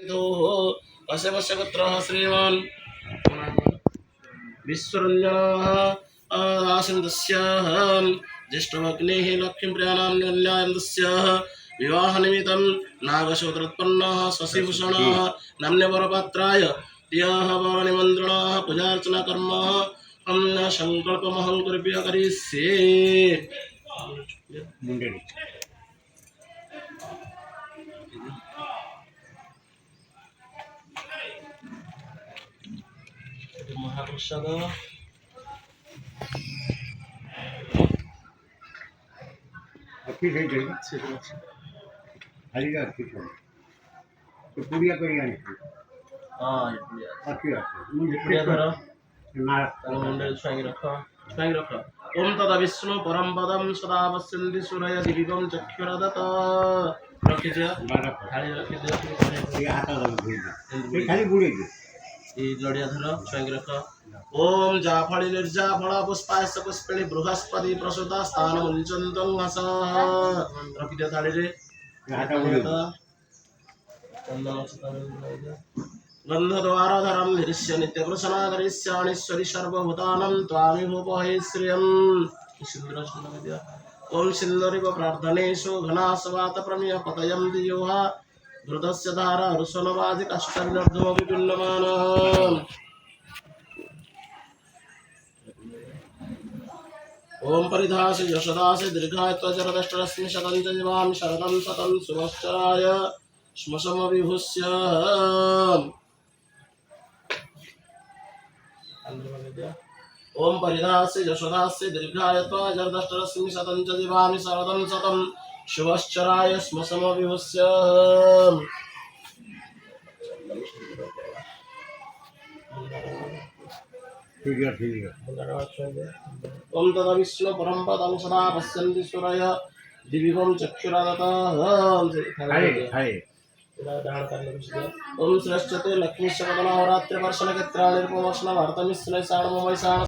विद्युः अस्य वस्य पुत्रः श्रीमान् विश्वरञ्जनः आसीन्दस्याः ज्येष्ठमग्नेः लक्ष्मीप्रियाणां कल्याणदस्याः विवाहनिमित्तं नागशोत्रोत्पन्नः शशिभूषणः नाम्यवरपात्राय प्रियः वरनिमन्त्रणाः पूजार्चना कर्म संकल्पमहं कृपया करिष्ये। महाप्रसाद अच्छी सही चाहिए हरीगा अच्छी छोड़ तो पूरिया करिया नहीं हाँ अच्छी अच्छी मुझे बढ़िया धरो ना मुंडे छुआई रखो ओम तदा विष्णु परम पदम सदा पश्यन्ति सूरय दिव्यं चक्षुरदत रखी दिया बारा थाली रखी दिया ये आता लग गई खाली बुढ़े की ये लड़िया धरो छुआई रखो ओम जाफली निर्जाफला पुष्पायस्य पुष्पिणी बृहस्पति प्रसूता स्थान मुंचन्तं हसः रखी दिया थाली रे आता बुढ़े गन्धद्वाराधरं निरिष्य नित्यप्रसन्नागरिष्याणीश्वरि सर्वभूतानं त्वामिभूपहे श्रियम् ओम सिन्दूरिव प्रार्थनेषु घनासवात प्रमेय पतयं दियोः घृतस्य धारा रुसनवादि कष्टविनर्धमपि पिण्डमानः ओम परिधास यशदास दीर्घाय त्वजरदष्टरश्मि शतं च जीवामि शरदं शतं सुवत्सराय श्मशमविभूष्य ओम परिधास्य यशोदास्य दीर्घाय त्वजरदष्टरश्मि शतं च जीवामि शरदं शतं शुभश्चराय श्मशमविभूष्य ठीक है ओम तदा विष्णु परम पदं सदा पश्यन्ति सूरय दिव्यं चक्षुरादतः हाय ओम श्रेष्ठते लक्ष्मी शबदनावरात्रि वर्षण क्षेत्राणि रूपवर्षण भारतमिश्र साण